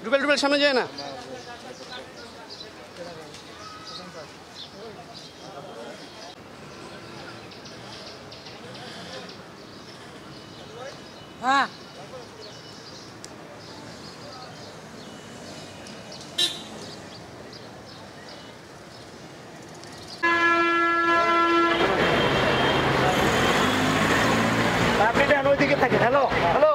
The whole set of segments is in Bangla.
রুবেল রুবেল সামনে যায় না। হ্যাঁ আপনি ওইদিকে থাকেন। হ্যালো হ্যালো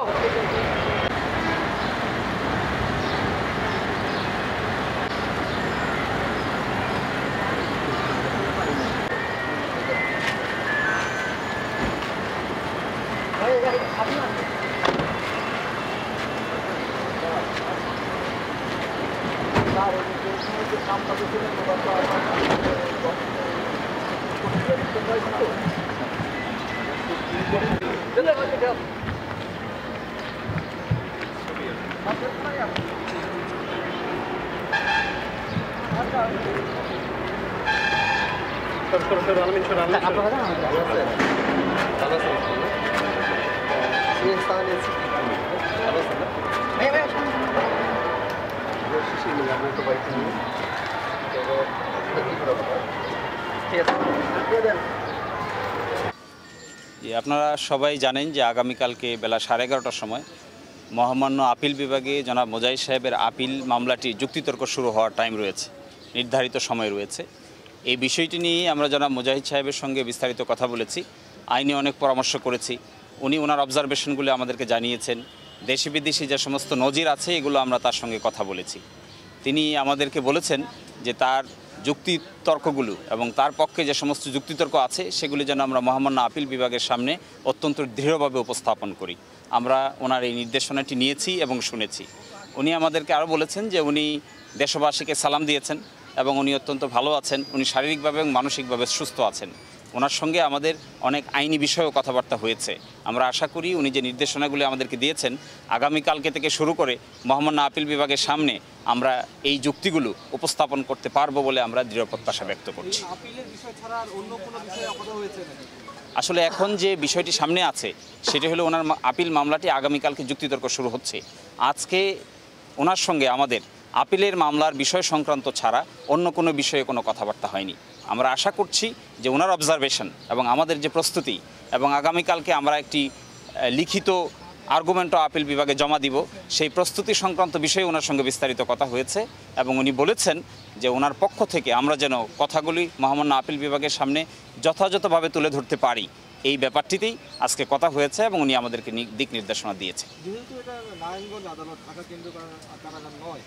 আপনারা সবাই জানেন যে আগামীকালকে বেলা 11:30টার সময় মহামান্য আপিল বিভাগে জনাব মোজাহিদ সাহেবের আপিল মামলাটি যুক্তিতর্ক শুরু হওয়ার টাইম রয়েছে, নির্ধারিত সময় রয়েছে। এই বিষয়টি নিয়ে আমরা জনাব মোজাহিদ সাহেবের সঙ্গে বিস্তারিত কথা বলেছি, আইনি অনেক পরামর্শ করেছি। উনি ওনার অবজারভেশনগুলো আমাদেরকে জানিয়েছেন। দেশি বিদেশি যে সমস্ত নজির আছে এগুলো আমরা তার সঙ্গে কথা বলেছি। তিনি আমাদেরকে বলেছেন যে তার যুক্তিতর্কগুলো এবং তার পক্ষে যে সমস্ত যুক্তিতর্ক আছে সেগুলি যেন আমরা মহামান্য আপিল বিভাগের সামনে অত্যন্ত দৃঢ়ভাবে উপস্থাপন করি। আমরা ওনার এই নির্দেশনাটি নিয়েছি এবং শুনেছি। উনি আমাদেরকে আরও বলেছেন যে উনি দেশবাসীকে সালাম দিয়েছেন এবং উনি অত্যন্ত ভালো আছেন, উনি শারীরিকভাবে এবং মানসিকভাবে সুস্থ আছেন। ওনার সঙ্গে আমাদের অনেক আইনি বিষয়েও কথাবার্তা হয়েছে। আমরা আশা করি উনি যে নির্দেশনাগুলি আমাদেরকে দিয়েছেন আগামীকালকে থেকে শুরু করে মহামান্য আপিল বিভাগের সামনে আমরা এই যুক্তিগুলো উপস্থাপন করতে পারবো বলে আমরা দৃঢ় প্রত্যাশা ব্যক্ত করছি। আসলে এখন যে বিষয়টি সামনে আছে সেটি হলো ওনার আপিল মামলাটি আগামীকালকে যুক্তিতর্ক শুরু হচ্ছে। আজকে ওনার সঙ্গে আমাদের আপিলের মামলার বিষয় সংক্রান্ত ছাড়া অন্য কোনো বিষয়ে কোনো কথাবার্তা হয়নি। আমরা আশা করছি যে ওনার অবজারভেশন এবং আমাদের যে প্রস্তুতি এবং আগামীকালকে আমরা একটি লিখিত আর্গুমেন্টও আপিল বিভাগে জমা দিব, সেই প্রস্তুতি সংক্রান্ত বিষয়ে ওনার সঙ্গে বিস্তারিত কথা হয়েছে এবং উনি বলেছেন যে ওনার পক্ষ থেকে আমরা যেন কথাগুলি মহামান্য আপিল বিভাগের সামনে যথাযথভাবে তুলে ধরতে পারি, এই ব্যাপারটিতেই আজকে কথা হয়েছে এবং উনি আমাদেরকে দিক নির্দেশনা দিয়েছে। যেহেতু এটা নারায়ণগঞ্জ আদালত, ঢাকা কেন্দ্র কারাগার নয়,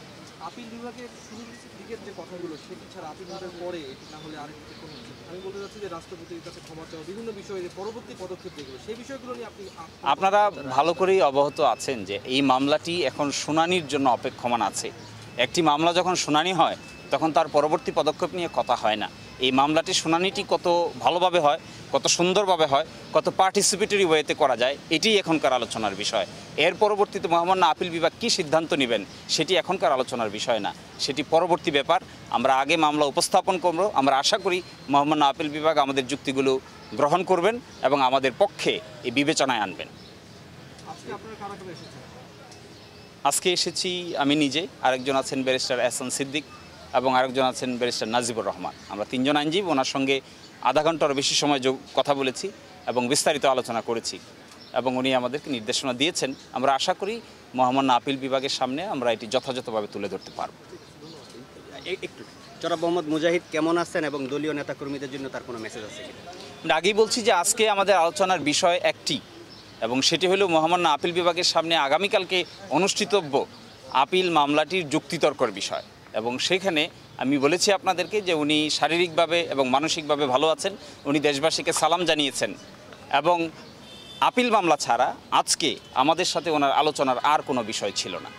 আপিল বিভাগের শুরুর দিকের যে কথাগুলো সেটি ছাড়া আপিল বিভাগের পরে এটি না হলে আরেকটি কোনো আমি বলতে চাচ্ছি যে রাষ্ট্রপতির কাছে ক্ষমা চাওয়া বিভিন্ন বিষয়ে যে পরবর্তী পদক্ষেপ যেগুলো সেই বিষয়গুলো নিয়ে আপনারা ভালো করেই অবগত আছেন যে এই মামলাটি এখন শুনানির জন্য অপেক্ষমান আছে। একটি মামলা যখন শুনানি হয় তখন তার পরবর্তী পদক্ষেপ নিয়ে কথা হয় না। এই মামলাটির শুনানিটি কত ভালোভাবে হয়, কত সুন্দরভাবে হয়, কত পার্টিসিপেটরি ওয়েতে করা যায়, এটি এখনকার আলোচনার বিষয়। এর পরবর্তীতে মহামান্য আপিল বিভাগ কী সিদ্ধান্ত নেবেন সেটি এখনকার আলোচনার বিষয় না, সেটি পরবর্তী ব্যাপার। আমরা আগে মামলা উপস্থাপন করব। আমরা আশা করি মহামান্য আপিল বিভাগ আমাদের যুক্তিগুলো গ্রহণ করবেন এবং আমাদের পক্ষে এই বিবেচনায় আনবেন। আজকে এসেছি আমি নিজে, আরেকজন আছেন ব্যারিস্টার এহসান সিদ্দিক এবং আরেকজন আছেন ব্যারিস্টার নাজিবুর রহমান। আমরা তিনজন আইনজীবী, ওনার সঙ্গে আধা ঘন্টারও বেশি সময় কথা বলেছি এবং বিস্তারিত আলোচনা করেছি এবং উনি আমাদেরকে নির্দেশনা দিয়েছেন। আমরা আশা করি মহামান্য আপিল বিভাগের সামনে আমরা এটি যথাযথভাবে তুলে ধরতে পারব। একটু জনাব মোহাম্মদ মুজাহিদ কেমন আছেন এবং দলীয় নেতাকর্মীদের জন্য তার কোনো মেসেজ আছে কিনা? আগেই বলছি যে আজকে আমাদের আলোচনার বিষয় একটি এবং সেটি হলো মহামান্য আপিল বিভাগের সামনে আগামীকালকে অনুষ্ঠিতব্য আপিল মামলাটির যুক্তিতর্কর বিষয় এবং সেখানে আমি বলেছি আপনাদেরকে যে উনি শারীরিকভাবে এবং মানসিকভাবে ভালো আছেন, উনি দেশবাসীকে সালাম জানিয়েছেন এবং আপিল মামলা ছাড়া আজকে আমাদের সাথে ওনার আলোচনার আর কোনো বিষয় ছিল না।